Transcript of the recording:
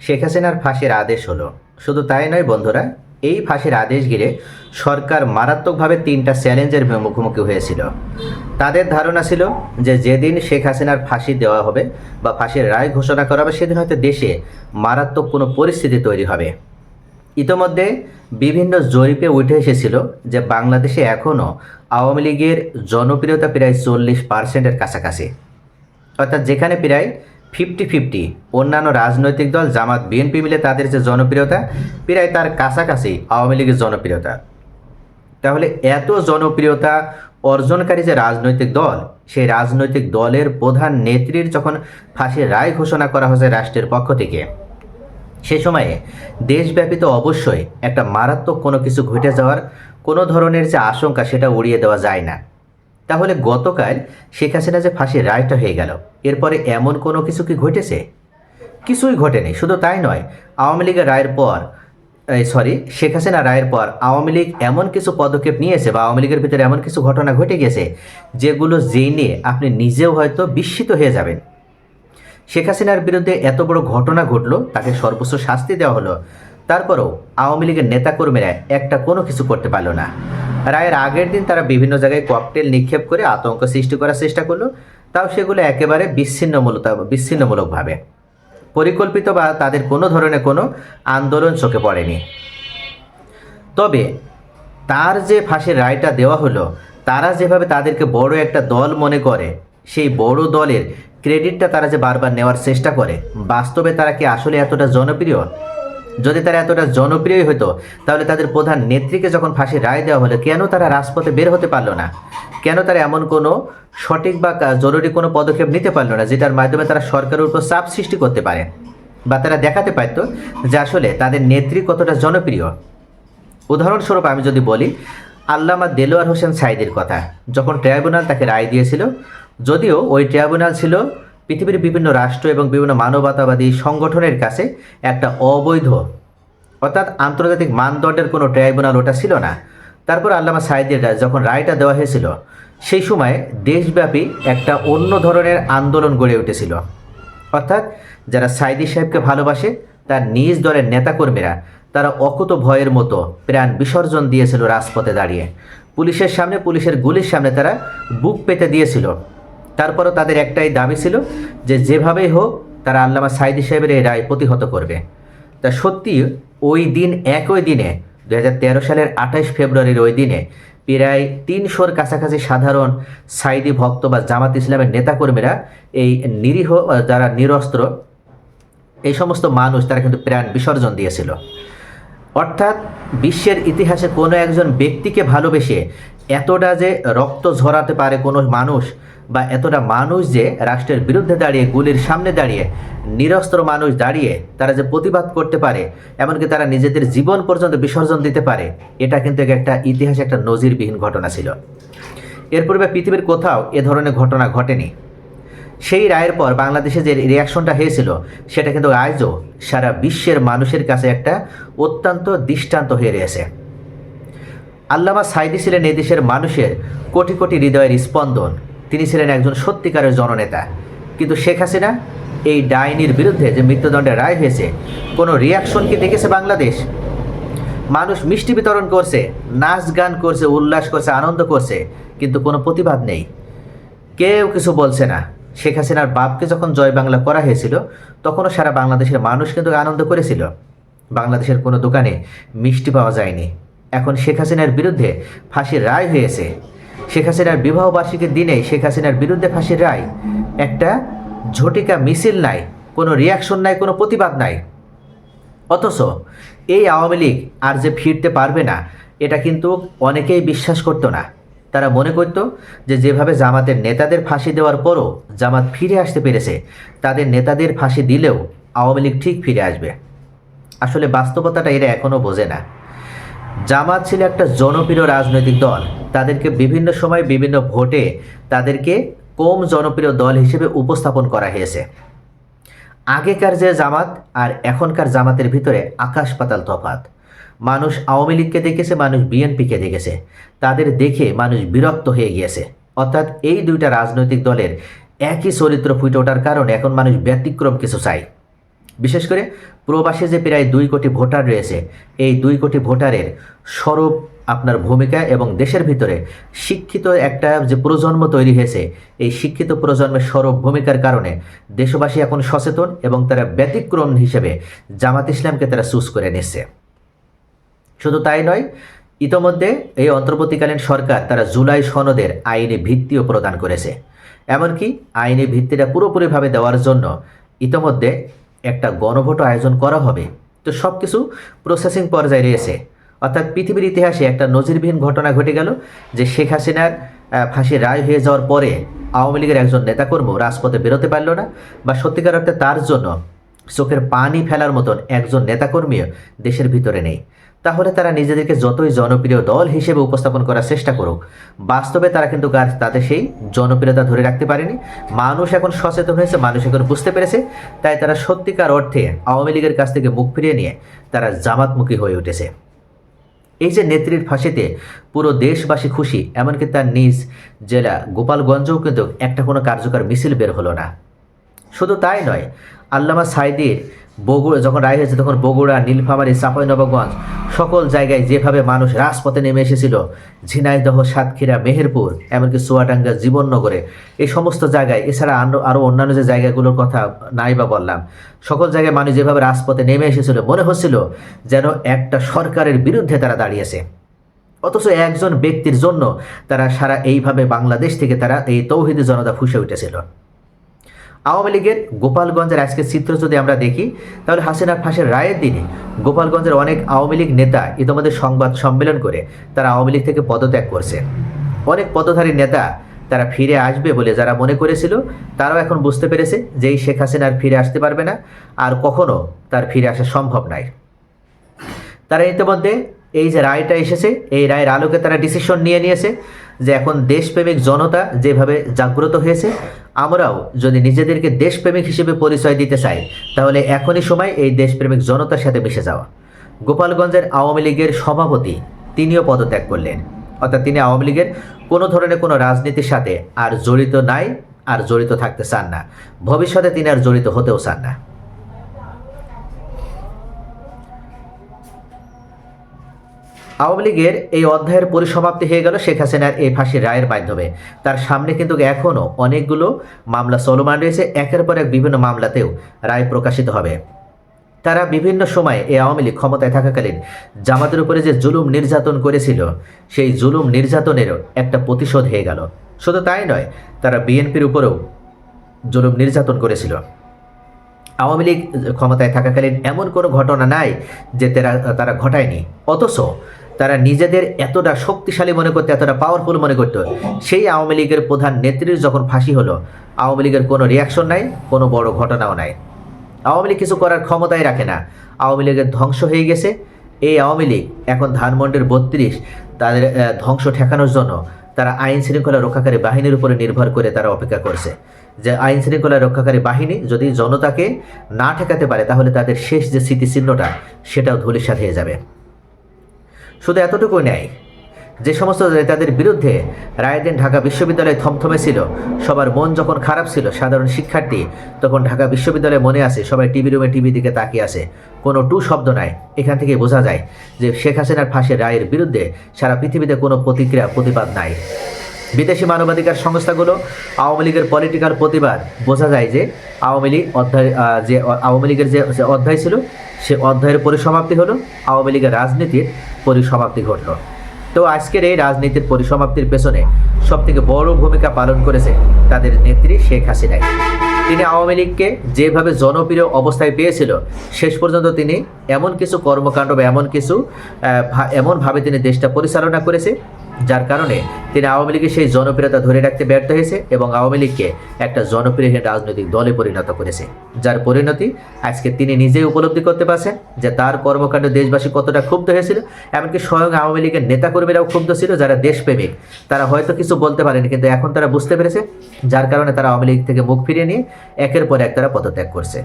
শেখ হাসিনার ফাঁসির আদেশ হলো। শুধু তাই নয় বন্ধুরা, এই ফাঁসির আদেশ ঘিরে সরকার মারাত্মকভাবে 3টা চ্যালেঞ্জের মুখোমুখি হয়েছিল। তাদের ধারণা ছিল যে যেদিন শেখ হাসিনার ফাঁসি দেওয়া হবে বা ফাঁসির রায় ঘোষণা করা হবে, সেদিন হয়তো দেশে মারাত্মক কোনো পরিস্থিতি তৈরি হবে। ইতোমধ্যে বিভিন্ন জরিপে উঠে এসেছিল যে বাংলাদেশে এখনও আওয়ামী লীগের জনপ্রিয়তা প্রায় 40%-এর কাছাকাছি, অর্থাৎ যেখানে প্রায় 50-50 অন্যান্য রাজনৈতিক দল জামাত বিএনপি মিলে তাদের যে জনপ্রিয়তা প্রায় তার কাছাকাছি আওয়ামী লীগের জনপ্রিয়তা। তাহলে এত জনপ্রিয়তা অর্জনকারী যে রাজনৈতিক দল, সেই রাজনৈতিক দলের প্রধান নেত্রীর যখন ফাঁসির রায় ঘোষণা করা হয়েছে রাষ্ট্রের পক্ষ থেকে, সে সময়ে দেশব্যাপী তো অবশ্যই একটা মারাত্মক কোনো কিছু ঘটে যাওয়ার কোনো ধরনের যে আশঙ্কা, সেটা উড়িয়ে দেওয়া যায় না। তাহলে গতকাল শেখ হাসিনা যে ফাঁসির রায়টা হয়ে গেল, এরপরে এমন কোনো কিছু কি ঘটেছে? কিছুই ঘটেনি। শুধু তাই নয়, আওয়ামী লীগের রায়ের পর শেখ হাসিনা রায়ের পর আওয়ামী লীগ এমন কিছু পদক্ষেপ নিয়েছে বা আওয়ামী লীগের ভিতরে এমন কিছু ঘটনা ঘটে গেছে যেগুলো জেনে আপনি নিজেও হয়তো বিস্মিত হয়ে যাবেন। শেখ হাসিনার বিরুদ্ধে এত বড় ঘটনা ঘটলো, তাকে সর্বোচ্চ শাস্তি দেওয়া হলো, তারপরেও আওয়ামী লীগের নেতাকর্মীরা একটা কোনো কিছু করতে পারলো না। রায়ের আগের দিন তারা বিভিন্ন জায়গায় ককটেল নিক্ষেপ করে আতঙ্ক সৃষ্টি করার চেষ্টা করলো, তাও সেগুলো একেবারে বিচ্ছিন্নমূলকভাবে পরিকল্পিত বা তাদের কোনো ধরনের কোনো আন্দোলন চোখে পড়েনি। তবে তার যে ফাঁসির রায়টা দেওয়া হলো, তারা যেভাবে তাদেরকে বড় একটা দল মনে করে, সেই বড় দলের ক্রেডিটটা তারা যে বারবার নেওয়ার চেষ্টা করে, বাস্তবে তারা কি আসলে এতটা জনপ্রিয়? যদি তারা এতটা জনপ্রিয় হতো, তাহলে তাদের প্রধান নেত্রীকে যখন ফাঁসির রায় দেওয়া হলো, কেন তারা রাজপথে বের হতে পারলো না? কেন তারা এমন কোনো সঠিক বা জরুরি কোনো পদক্ষেপ নিতে পারলো না যেটার মাধ্যমে তারা সরকারের উপর চাপ সৃষ্টি করতে পারে বা তারা দেখাতে পারত যে আসলে তাদের নেত্রী কতটা জনপ্রিয়? উদাহরণস্বরূপ আমি যদি বলি, আল্লামা দেলোয়ার হোসেন সাঈদীর কথা। যখন ট্রাইব্যুনাল তাকে রায় দিয়েছিল, যদিও ওই ট্রাইব্যুনাল ছিল পৃথিবীর বিভিন্ন রাষ্ট্র এবং বিভিন্ন মানবতাবাদী সংগঠনের কাছে একটা অবৈধ, অর্থাৎ আন্তর্জাতিক মানদণ্ডের কোনো ট্রাইব্যুনাল ওটা ছিল না। তারপর আল্লামা সাঈদীর যখন রায়টা দেওয়া হয়েছিল, সেই সময় দেশব্যাপী একটা অন্য ধরনের আন্দোলন গড়ে উঠেছিল। অর্থাৎ যারা সাঈদী সাহেবকে ভালোবাসে, তার নিজ দলের নেতাকর্মীরা, তারা অকুত ভয়ের মতো প্রাণ বিসর্জন দিয়েছিল রাজপথে দাঁড়িয়ে। পুলিশের সামনে, পুলিশের গুলির সামনে তারা বুক পেতে দিয়েছিল। তারপরও তাদের একটাই দাবি ছিল যে যেভাবেই হোক তারা আল্লামা সাঈদী সাহেবের এই রায় প্রতিহত করবে। তা সত্যি ওই দিন, একই দিনে 2013 সালের 28 ফেব্রুয়ারির ওই দিনে প্রায় 300-র কাছাকাছি সাধারণ সাঈদী ভক্ত বা জামাত ইসলামের নেতাকর্মীরা, এই নিরীহ যারা নিরস্ত্র এই সমস্ত মানুষ, তারা কিন্তু প্রাণ বিসর্জন দিয়েছিল। অর্থাৎ বিশ্বের ইতিহাসে কোনো একজন ব্যক্তিকে ভালোবেসে এতটা যে রক্ত ঝরাতে পারে কোনো মানুষ, বা এতটা মানুষ যে রাষ্ট্রের বিরুদ্ধে দাঁড়িয়ে, গুলির সামনে দাঁড়িয়ে, নিরস্ত্র মানুষ দাঁড়িয়ে তারা যে প্রতিবাদ করতে পারে, এমনকি তারা নিজেদের জীবন পর্যন্ত বিসর্জন দিতে পারে, এটা কিন্তু একটা ইতিহাসে একটা নজিরবিহীন ঘটনা ছিল। এর পূর্বে পৃথিবীর কোথাও এ ধরনের ঘটনা ঘটেনি। সেই রায়ের পর বাংলাদেশে যে রিয়াকশনটা হয়েছিল, সেটা কিন্তু আজও সারা বিশ্বের মানুষের কাছে একটা অত্যন্ত দৃষ্টান্ত হয়ে রয়েছে। আল্লামা সাঈদী ছিলেন এই দেশের মানুষের কোটি কোটি হৃদয়ের স্পন্দন। তিনি ছিলেন একজন সত্যিকারের জননেতা। কিন্তু শেখ হাসিনা, এই ডাইনির বিরুদ্ধে যে মৃত্যুদণ্ডের রায় হয়েছে, কোনো রিয়াকশন কি দেখেছে বাংলাদেশ? মানুষ মিষ্টি বিতরণ করছে, নাচ গান করছে, উল্লাস করছে, আনন্দ করছে, কিন্তু কোনো প্রতিবাদ নেই, কেউ কিছু বলছে না। শেখ হাসিনার বাপকে যখন জয় বাংলা করা হয়েছিল, তখনও সারা বাংলাদেশের মানুষ কিন্তু আনন্দ করেছিল। বাংলাদেশের কোনো দোকানে মিষ্টি পাওয়া যায়নি। এখন শেখ হাসিনার বিরুদ্ধে ফাঁসির রায় হয়েছে। শেখ হাসিনার বিবাহ বার্ষিকীর দিনে শেখ হাসিনার বিরুদ্ধে ফাঁসির রায়, একটা ঝটিকা মিছিল নাই, কোনো রিয়াকশন নাই, কোনো প্রতিবাদ নাই। অথচ এই আওয়ামী লীগ আর যে ফিরতে পারবে না, এটা কিন্তু অনেকেই বিশ্বাস করতো না। তারা মনে করত যে যেভাবে জামাতের নেতাদের ফাঁসি দেওয়ার পরও জামাত ফিরে আসতে পেরেছে, তাদের নেতাদের ফাঁসি দিলেও আওয়ামী লীগ ঠিক ফিরে আসবে। আসলে বাস্তবতাটা এরা এখনও বোঝে না। জামাত ছিল একটা জনপ্রিয় রাজনৈতিক দল। তাদেরকে বিভিন্ন সময় বিভিন্ন ভোটে তাদেরকে কম জনপ্রিয় দল হিসেবে উপস্থাপন করা হয়েছে। আগেকার যে জামাত আর এখনকার জামাতের ভিতরে আকাশ পাতাল তফাৎ। মানুষ আওয়ামী লীগকে দেখেছে, মানুষ বিএনপিকে দেখেছে, তাদের দেখে মানুষ বিরক্ত হয়ে গিয়েছে। অর্থাৎ এই দুইটা রাজনৈতিক দলের একই চরিত্র ফুটে ওঠার কারণে এখন মানুষ ব্যতিক্রম কিছু চায়। বিশেষ করে প্রবাসী যে প্রায় 2 কোটি ভোটার রয়েছে, এই 2 কোটি ভোটারের স্বরূপ আপনার ভূমিকা এবং দেশের ভিতরে শিক্ষিত একটা যে প্রজন্ম তৈরি হয়েছে, এই শিক্ষিত প্রজন্মের স্বরূপ ভূমিকার কারণে দেশবাসী এখন সচেতন এবং তারা ব্যতিক্রম হিসেবে জামাত ইসলামকে তারা চুজ করে নিচ্ছে। শুধু তাই নয়, ইতোমধ্যে এই অন্তর্বর্তীকালীন সরকার তারা জুলাই সনদের আইনি ভিত্তিও প্রদান করেছে। এমনকি আইনি ভিত্তিটা পুরোপুরিভাবে দেওয়ার জন্য ইতোমধ্যে একটা গণভোট আয়োজন করা হবে। তো সব কিছু প্রসেসিং পর্যায়ে রয়েছে। অর্থাৎ পৃথিবীর ইতিহাসে একটা নজিরবিহীন ঘটনা ঘটে গেল যে শেখ হাসিনার ফাঁসির রায় হয়ে যাওয়ার পরে আওয়ামী লীগের একজন নেতাকর্মী রাজপথে বেরোতে পারল না, বা সত্যিকার অর্থে তার জন্য চোখের পানি ফেলার মতন একজন নেতাকর্মীও দেশের ভিতরে নেই। তাহলে তারা নিজেদেরকে যতই জনপ্রিয় দল হিসেবে উপস্থাপন করার চেষ্টা করুক, বাস্তবে তারা কিন্তু তাদের সেই জনপ্রিয়তা ধরে রাখতে পারেনি। মানুষ এখন সচেতন হয়েছে, মানুষ এখন বুঝতে পেরেছে, তাই তারা সত্যিকার অর্থে আওয়ামী লীগের কাছ থেকে মুখ ফিরিয়ে নিয়ে তারা জামাতমুখী হয়ে উঠেছে। এই যে নেত্রীর ফাঁসিতে পুরো দেশবাসী খুশি, এমনকি তার নিজ জেলা গোপালগঞ্জেও কিন্তু একটা কোনো কার্যকর মিছিল বের হলো না। শুধু তাই নয়, আল্লামা সাঈদীর বগুড়া যখন রায় হয়েছে তখন বগুড়া, নীলফামারী, চাঁপাইনবাবগঞ্জ সকল জায়গায় যেভাবে মানুষ রাজপথে নেমে এসেছিল, ঝিনাইদহ, সাতক্ষীরা, মেহেরপুর, এমনকি চুয়াডাঙ্গা, জীবননগরে, এই সমস্ত জায়গায়, এছাড়া আরও অন্যান্য যে জায়গাগুলোর কথা নাই বা বললাম, সকল জায়গায় মানুষ যেভাবে রাজপথে নেমে এসেছিল, মনে হচ্ছিল যেন একটা সরকারের বিরুদ্ধে তারা দাঁড়িয়েছে। অথচ একজন ব্যক্তির জন্য তারা সারা এইভাবে বাংলাদেশ থেকে তারা এই তৌহিদি জনতা ফুঁসে উঠেছিল। আওয়ামী লীগের গোপালগঞ্জের আজকের চিত্র যদি আমরা দেখি, তাহলে হাসিনার ফাঁসির রায়ের দিনে গোপালগঞ্জের অনেক আওয়ামী লীগ নেতা ইতিমধ্যে সংবাদ সম্মেলন করে তারা আওয়ামী লীগ থেকে পদত্যাগ করছে। অনেক পদধারী নেতা তারা ফিরে আসবে বলে যারা মনে করেছিল, তারাও এখন বুঝতে পেরেছে যে এই শেখ হাসিনা আর ফিরে আসতে পারবে না, আর কখনো তার ফিরে আসা সম্ভব নয়। তারা ইতিমধ্যে এই যে রায়টা এসেছে, এই রায়ের আলোকে তারা ডিসিশন নিয়েছে যে এখন দেশপ্রেমিক জনতা যেভাবে জাগ্রত হয়েছে, আমরাও যদি নিজেদেরকে দেশপ্রেমিক হিসেবে পরিচয় দিতে চাই, তাহলে এখনই সময় এই দেশপ্রেমিক জনতার সাথে মিশে যাওয়া। গোপালগঞ্জের আওয়ামী লীগের সভাপতি তিনিও পদত্যাগ করলেন, অর্থাৎ তিনি আওয়ামী লীগের কোনো ধরনের কোনো রাজনীতির সাথে আর জড়িত নাই, আর জড়িত থাকতে চান না, ভবিষ্যতে তিনি আর জড়িত হতেও চান না। আওয়ামী লীগের এই অধ্যায়ের পরিসমাপ্তি হয়ে গেল শেখ হাসিনার এই ফাঁসির রায়ের মাধ্যমে। তার সামনে কিন্তু এখনও অনেকগুলো মামলা চলমান রয়েছে, একের পর এক বিভিন্ন মামলাতেও রায় প্রকাশিত হবে। তারা বিভিন্ন সময়ে এই আওয়ামী লীগ ক্ষমতায় থাকাকালীন জামাতের উপরে যে জুলুম নির্যাতন করেছিল, সেই জুলুম নির্যাতনেরও একটা প্রতিশোধ হয়ে গেল। শুধু তাই নয়, তারা বিএনপির উপরেও জুলুম নির্যাতন করেছিল। আওয়ামী লীগ ক্ষমতায় থাকাকালীন এমন কোনো ঘটনা নাই যে তারা ঘটায়নি, অথচ তারা নিজেদের এতটা শক্তিশালী মনে করতে, এতটা পাওয়ারফুল মনে করত। সেই আওয়ামী লীগের প্রধান নেত্রীর যখন ফাঁসি হলো, আওয়ামী লীগের কোনো রিয়াকশন নাই, কোনো বড় ঘটনাও নাই। আওয়ামী লীগ কিছু করার ক্ষমতাই রাখে না, আওয়ামী লীগের ধ্বংস হয়ে গেছে। এই আওয়ামী লীগ এখন ধানমন্ডির 32 তাদের ধ্বংস ঠেকানোর জন্য তারা আইন শৃঙ্খলা রক্ষাকারী বাহিনীর উপরে নির্ভর করে তারা অপেক্ষা করছে যে আইন শৃঙ্খলা রক্ষাকারী বাহিনী যদি জনতাকে না ঠেকাতে পারে, তাহলে তাদের শেষ যে স্মৃতিচিহ্নটা সেটাও ধূলিসাৎ হয়ে যাবে। শুধু এতটুকু নেই, যে সমস্ত নেতাদের বিরুদ্ধে রায়ের দিন ঢাকা বিশ্ববিদ্যালয়ে থমথমে ছিল, সবার মন যখন খারাপ ছিল, সাধারণ শিক্ষার্থী তখন ঢাকা বিশ্ববিদ্যালয়ে মনে আছে সবাই টিভি রুমে টিভি দিকে তাকিয়ে আছে, কোনো টু শব্দ নাই। এখান থেকে বোঝা যায় যে শেখ হাসিনার ফাঁসির রায়ের বিরুদ্ধে সারা পৃথিবীতে কোনো প্রতিবাদ নাই। বিদেশি মানবাধিকার সংস্থাগুলো আওয়ামী লীগের পলিটিক্যাল প্রতিবাদ বোঝা যায় যে আওয়ামী লীগের যে অধ্যায় ছিল, সে অধ্যায়ের পরিসমাপ্তি হলো, আওয়ামী লীগের রাজনীতির পরিসমাপ্তি ঘটল। তো আজকের এই রাজনীতির পরিসমাপ্তির পেছনে সবথেকে বড় ভূমিকা পালন করেছে তাদের নেত্রী শেখ হাসিনাই। তিনি আওয়ামী লীগকে যেভাবে জনপ্রিয় অবস্থায় পেয়েছিল, শেষ পর্যন্ত তিনি এমন কিছু কর্মকাণ্ড বা এমনভাবে তিনি দেশটা পরিচালনা করেছে, যার কারণে তিনি আওয়ামী লীগের সেই জনপ্রিয়তা ধরে রাখতে ব্যর্থ হয়েছে এবং আওয়ামী লীগকে একটা জনপ্রিয়হীন রাজনৈতিক দলে পরিণত করেছে, যার পরিণতি আজকে তিনি নিজেই উপলব্ধি করতে পারছেন যে তার কর্মকাণ্ড দেশবাসী কতটা ক্ষুব্ধ হয়েছিল। এমনকি স্বয়ং আওয়ামী লীগের নেতাকর্মীরাও ক্ষুব্ধ ছিল, যারা দেশপ্রেমিক, তারা হয়তো কিছু বলতে পারেনি, কিন্তু এখন তারা বুঝতে পেরেছে, যার কারণে তারা আওয়ামী লীগ থেকে মুখ ফিরিয়ে নিয়ে একের পর এক তারা পদত্যাগ করছে।